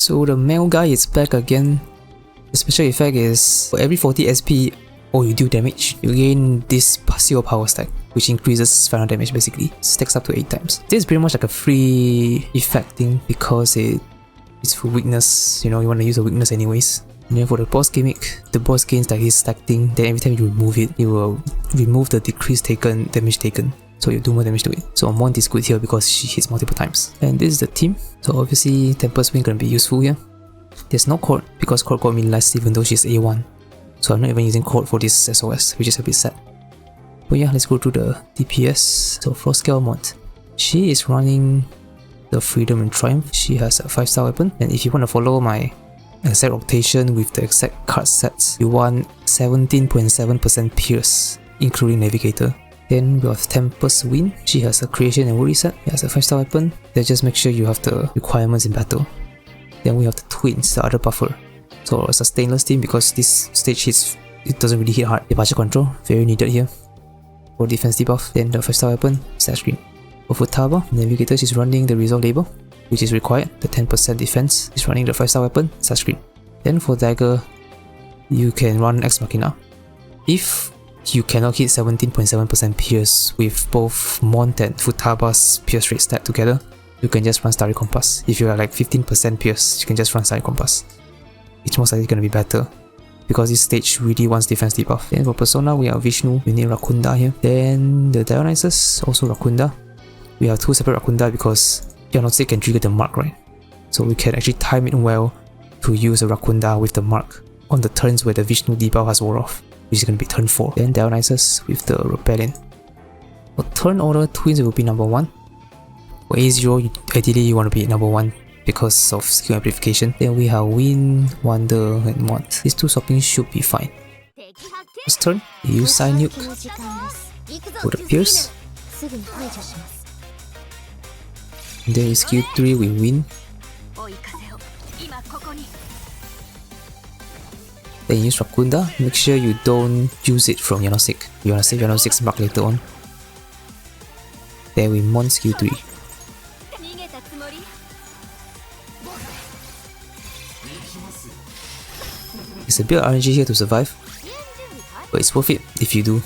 So the male guy is back again. The special effect is for every 40 SP or you deal damage, you gain this passive power stack, which increases final damage basically. Stacks up to 8 times. This is pretty much like a free effect thing because it's for weakness, you know, you want to use a weakness anyways. And then for the boss gimmick, the boss gains like his stack thing, then every time you remove it, it will remove the decrease taken, damage taken. So you do more damage to it. So Mont is good here because she hits multiple times. And this is the team. So obviously Tempest Wing gonna be useful here. There's no Court because Court got me less even though she's A1. So I'm not even using Court for this SOS, which is a bit sad. But yeah, let's go through the DPS. So Frostgale Mont. She is running the Freedom and Triumph. She has a 5-star weapon. And if you want to follow my exact rotation with the exact card sets, you want 17.7% Pierce, including Navigator. Then we have Tempest Wind. She has a Creation and Worry set. She has a 5-star weapon. Then just make sure you have the requirements in battle. Then we have the Twins, the other buffer. So it's a stainless team because this stage hits, it doesn't really hit hard. Departure control, very needed here. For defense debuff. Then the 5-star weapon, stat screen. For Futaba, Navigator, she's running the Resolve Label, which is required. The 10% defense is running the 5-star weapon, stat screen. Then for Dagger, you can run Ex Machina. If you cannot hit 17.7% Pierce with both Mont and Futaba's Pierce rate stat together, you can just run Starry Compass. If you are like 15% Pierce, you can just run Starry Compass. It's most likely going to be better because this stage really wants defense debuff. Then for Persona, we have Vishnu, we need Rakunda here. Then the Dionysus, also Rakunda. We have 2 separate Rakunda because Dionysus can trigger the mark, right? So we can actually time it well to use a Rakunda with the mark on the turns where the Vishnu debuff has wore off, which is going to be turn 4. Then Dionysus with the Rebellion. For turn order, Twins will be number 1. For A0, ideally you want to be number 1 because of skill amplification. Then we have Wind, Wonder, and Mont. These 2 swappings should be fine. First turn, you use Side Nuke for the Pierce. And then you skill 3 with Wind. Then you use Rakunda. Make sure you don't use it from Yanosik. You want to save Yanosik's mark later on. Then we Mont skill 3. It's a bit of RNG here to survive, but it's worth it if you do.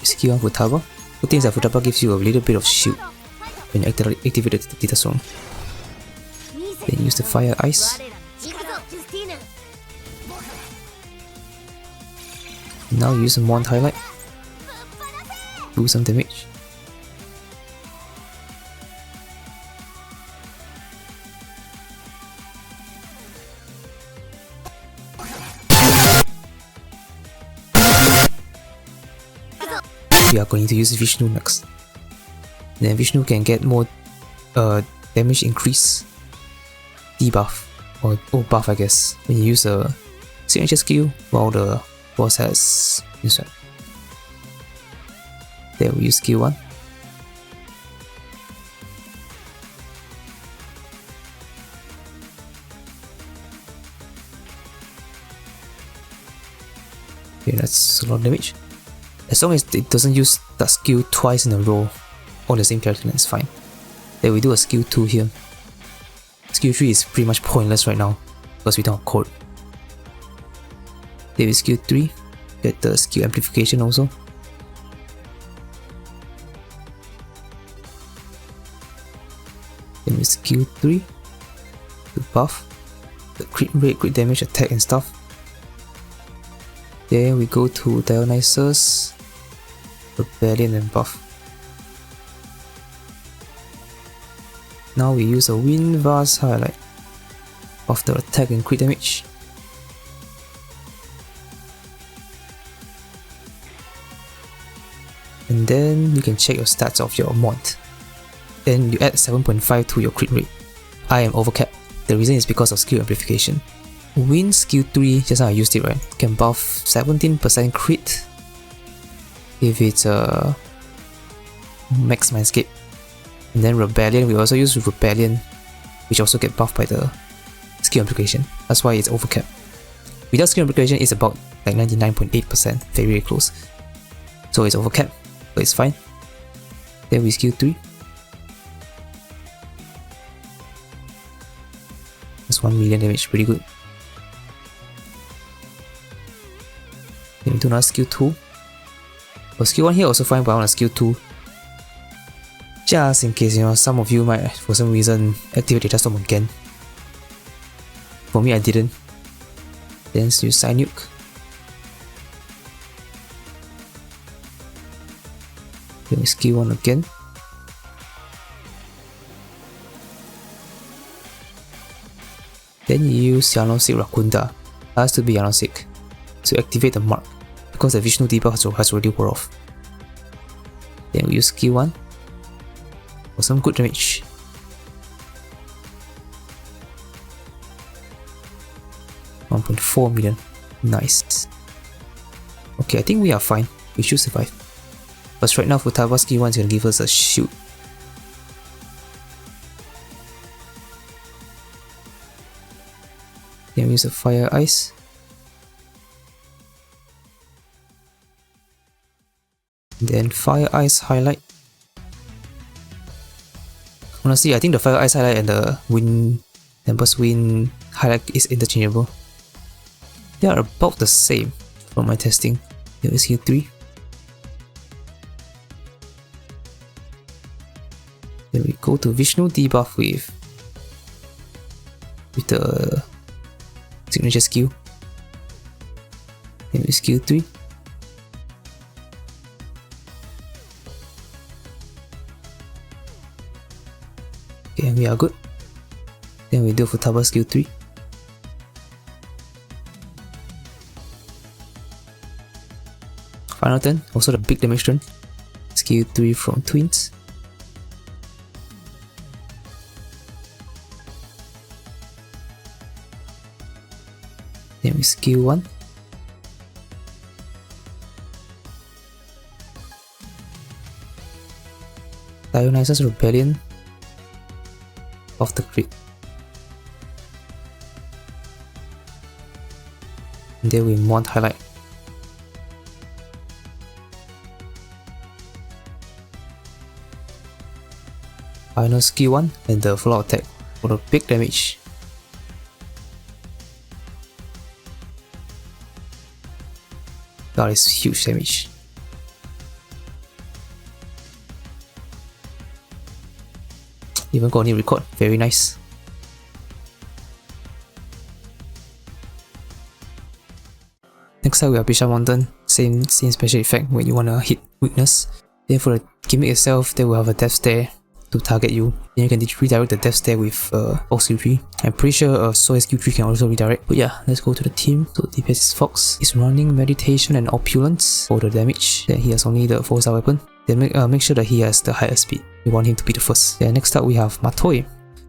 Skill 1 Futaba. Good thing is that Futaba gives you a little bit of shield when you activate the Data Stone. Then use the Fire Ice. Now use a Mont Highlight. Do some damage. We are going to use Vishnu next. Then Vishnu can get more damage increase, debuff, or buff I guess, when you use a signature skill while the boss has this one. Then we use skill 1. Okay, that's a lot of damage. As long as it doesn't use that skill twice in a row on the same character, then it's fine. Then we do a skill 2 here. Skill 3 is pretty much pointless right now because we don't have Court. Then we skill 3, get the skill amplification also. Then we skill 3 to buff the crit rate, crit damage, attack and stuff. Then we go to Dionysus, Rebellion and buff. Now we use a Wind Vase Highlight of the attack and crit damage. And then you can check your stats of your Mont. Then you add 7.5 to your crit rate. I am overcapped. The reason is because of skill amplification. Wind skill 3, just now I used it right, can buff 17% crit if it's a max Mindscape. And then Rebellion, we also use Rebellion, which also get buffed by the skill amplification. That's why it's overcapped. Without skill amplification, it's about like 99.8%, very close. So it's overcapped, but it's fine. Then we skill 3. Almost 1 million damage, pretty good. Then we do another skill 2. For skill 1 here also fine, but I want a skill 2. Just in case, you know, some of you might for some reason activate Data Storm again. For me, I didn't. Then use Side Nuke. Then we skill 1 again. Then you use Yanosik Rakunda. That has to be Yanosik to activate the mark, because the Vishnu debuff has already wore off. Then we use skill 1 for some good damage. $1.4 million. Nice. Okay, I think we are fine. We should survive. But right now, Futaba skill 1 is gonna give us a shield. Then we use a Fire Ice. Then Fire Ice Highlight. Honestly, I think the Fire Ice Highlight and the Tempest Wind Highlight is interchangeable. They are about the same from my testing. There is here 3. Then we go to Vishnu debuff with the signature skill. Then we skill 3. Okay, we are good. Then we do Futaba skill 3. Final turn, also the big damage turn. Skill 3 from Twins. Then we skill 1. Dionysus Rebellion of the crit. And then we Mont Highlight. Final skill 1 and the follow attack for the big damage. That is huge damage. Even got any record, very nice. Next up we have Bishamonten, same special effect when you wanna hit weakness. Then for the gimmick itself, they will have a death stare to target you. Then you can redirect the death stare with Fox Q3. I'm pretty sure Soy's Q3 can also redirect. But yeah, let's go to the team. So DPS is Fox. He's running Meditation and Opulence for the damage. Then he has only the 4-star weapon. Then make sure that he has the highest speed. We want him to be the first. Then next up we have Matoi.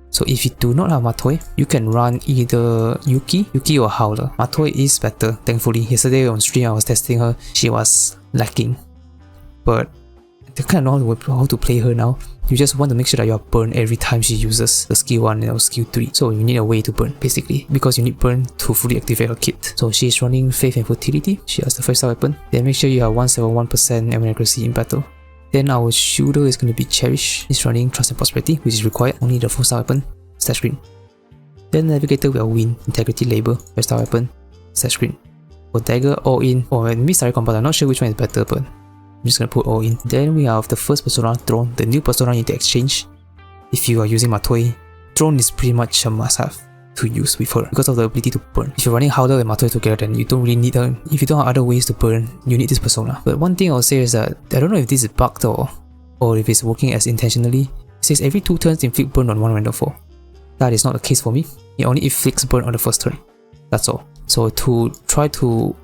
So if you do not have Matoi, you can run either Yuki or Howler. Matoi is better, thankfully. Yesterday on stream I was testing her, she was lacking. But I kind of know how to play her now. You just want to make sure that you are burned every time she uses the skill 1 and skill 3. So you need a way to burn, basically, because you need burn to fully activate her kit. So she is running Faith and Fertility. She has the 5-star weapon. Then make sure you have 171% aim accuracy in battle. Then our shooter is going to be Cherish. He's running Trust and Prosperity, which is required. Only the 4-star weapon, stat screen. Then Navigator will win Integrity Labor, 5-star weapon, stat screen. For Dagger, all in, or maybe Starry Combat, I'm not sure which one is better, but I'm just gonna put all in. Then we have the first persona, Throne. The new persona you need to exchange. If you are using Matoi, Throne is pretty much a must-have to use with her because of the ability to burn. If you're running Howler and Matoi together, then you don't really need her. If you don't have other ways to burn, you need this persona. But one thing I'll say is that I don't know if this is bugged or if it's working as intentionally. It says every 2 turns inflict burn on one random foe. That is not the case for me. It only inflicts burn on the first turn. That's all. So to try to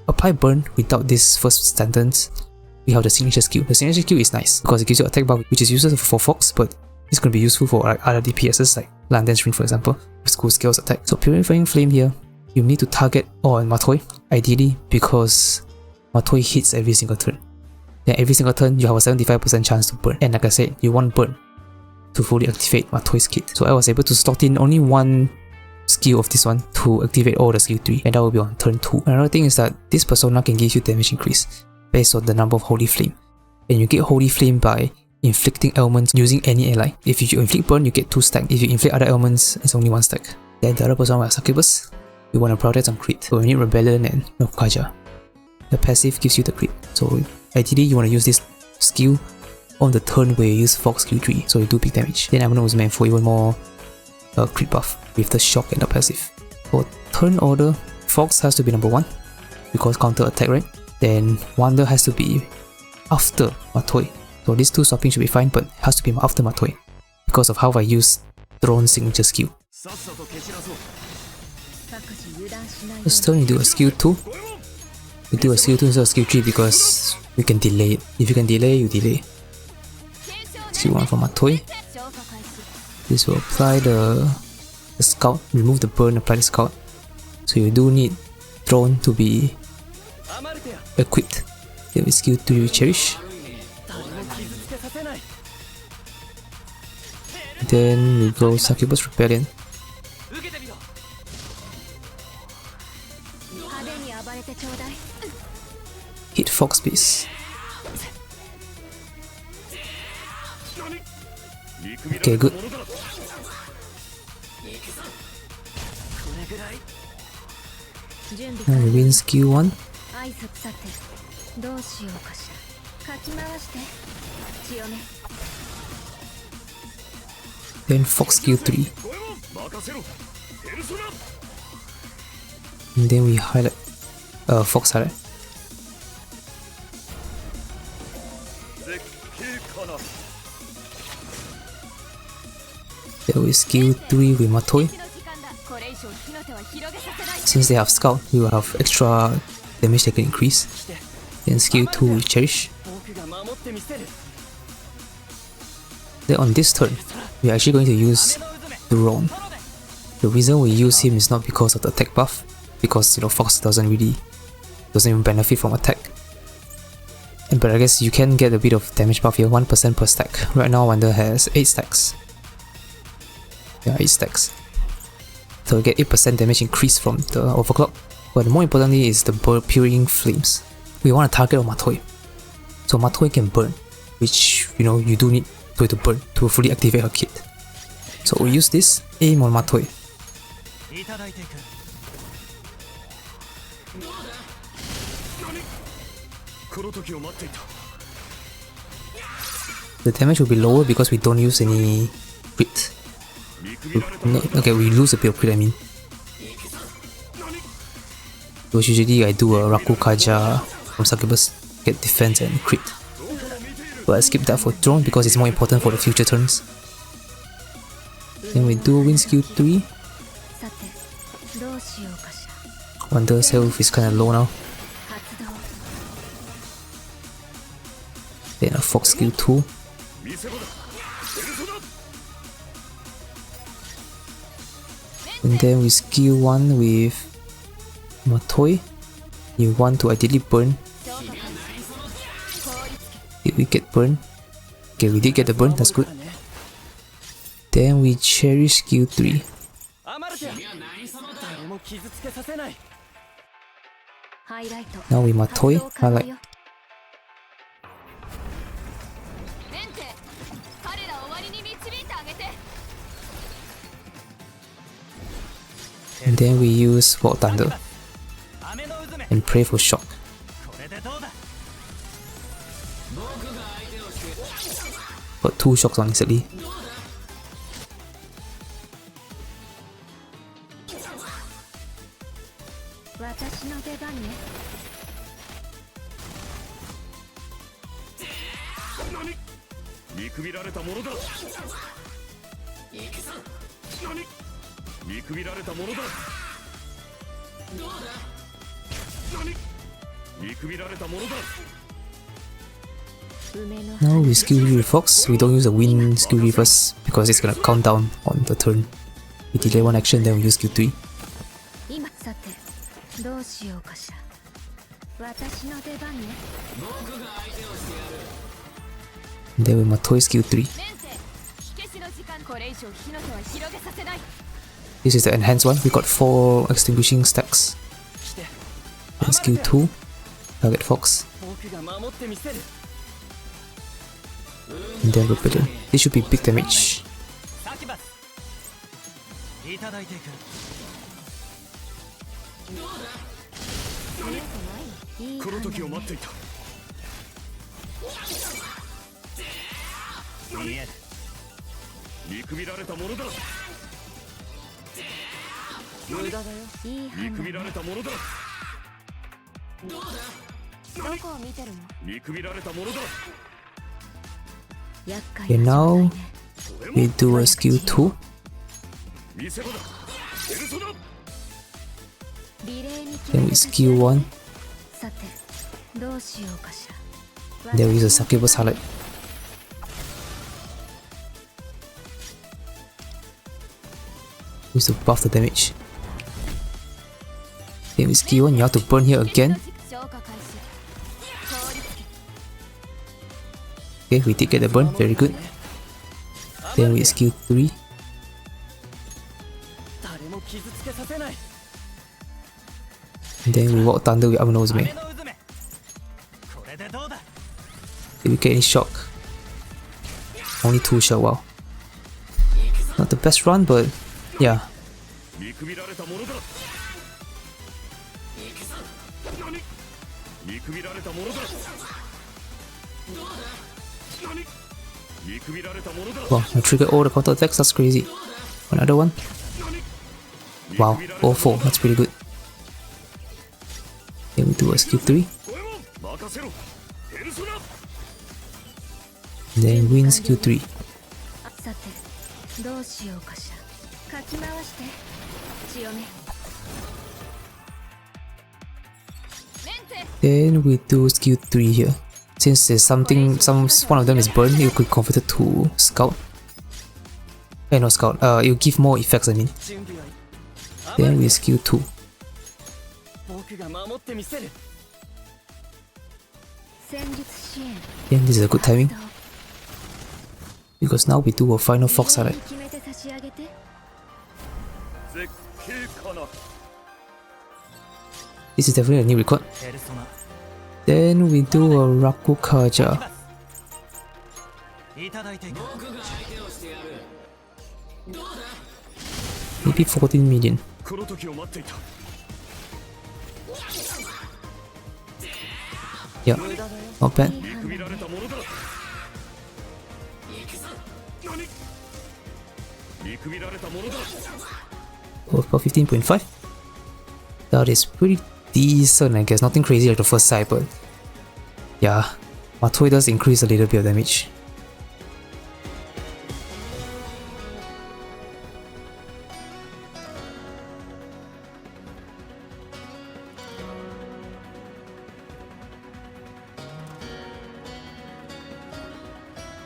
apply burn without this first sentence, we have the signature skill. The signature skill is nice because it gives you attack buff, which is useful for Fox, but it's going to be useful for other DPSs like Lantern's Ring, for example, with School Scales attack. So Purifying Flame here, you need to target on Matoi, ideally, because Matoi hits every single turn. Then every single turn, you have a 75% chance to burn. And like I said, you want burn to fully activate Matoi's kit. So I was able to slot in only one skill of this one to activate all the skill 3, and that will be on turn 2. Another thing is that this persona can give you damage increase based on the number of Holy Flame. And you get Holy Flame by inflicting elements using any ally. If you inflict burn, you get 2 stack. If you inflict other elements, it's only 1 stack. Then the other person will have Succubus. We want to prioritize on crit, so we need Rebellion and Kaja. The passive gives you the crit, so ideally you want to use this skill on the turn where you use Fox Q3, so you do big damage. Then Amino was meant for even more crit buff with the shock and the passive. For turn order, Fox has to be number 1 because counter attack, right? Then Wonder has to be after Matoi. So these two swapping should be fine, but it has to be after Matoi because of how I use Throne signature skill. This turn you do a skill 2. You do a skill 2 instead of skill 3 because we can delay it. If you can delay, you delay. Skill 1 for Matoi. This will apply the scout, remove the burn, apply the scout. So you do need Throne to be equipped. Then we skill 3 we cherish. Then we go Succubus Rebellion. Hit Fox piece. Okay, good. And we win skill 1. Then Fox skill 3. And then we highlight Fox highlight. Then we skill 3 with Matoi. Since they have scout, we will have extra damage they can increase. Then skill 2 with cherish. Then on this turn, we are actually going to use Throne. The reason we use him is not because of the attack buff, because Fox doesn't even benefit from attack. But I guess you can get a bit of damage buff here, 1% per stack. Right now Wonder has 8 stacks. Yeah, 8 stacks. So we get 8% damage increase from the overclock. But more importantly is the Purifying Flames. We want to target on Matoi. So Matoi can burn, which you do need Matoi to burn to fully activate her kit. So we use this, aim on Matoi. The damage will be lower because we don't use any crit. Okay, we lose a bit of crit, I mean. So usually I do a Raku Kaja from Succubus, get defense and crit. But I skip that for Throne because it's more important for the future turns. Then we do win skill 3. Wonder's health is kinda low now. Then a Fox skill 2. And then we skill 1 with Matoi. You want to ideally burn. Did we get burn? Okay, we did get the burn, that's good. Then we cherish skill 3. Now we Matoi, highlight. And then we use Wild Thunder and pray for shock. Got 2 shocks on instantly. Now we skill 3 with Fox. We don't use a win skill 3 first because it's gonna count down on the turn. We delay 1 action, then we use skill 3. And then we Matoi skill 3. This is the enhanced one. We got 4 extinguishing stacks. And skill 2. Target Fox. And then Rebellion. This should be big damage. この時を待っていた。見くびられたものだ。無駄だよ。見くびられたものだ。どこを見てるの？見くびられたものだ。Okay, now we do a skill 2. 見せ場だ。エルソだ。Then we skill 1. さて、どうしようかしら。 Then we use a succubus highlight. Use to buff the damage. Then we skill 1, you have to burn here again. Okay, we did get the burn, very good. Then we skill 3. And then we walk thunder with Amunozme. Did we get any shock? Only 2 shock, wow. Not the best run, but yeah. Wow, I triggered all the counter attacks, that's crazy. Another one. Wow, all 4, that's pretty good. Then we do a skill 3. Then win skill 3. Then we do skill 3 here. Since there's something, one of them is burned, you could convert it to scout. No scout, it'll give more effects, I mean. Then we skill 2. Then this is a good timing, because now we do a final fox highlight. This is definitely a new record. Then we do a Rakukaja. Maybe 14 million. Yeah, not bad. Oh, about 15.5. That is pretty decent, I guess. Nothing crazy like the first side, but yeah, Matoi does increase a little bit of damage.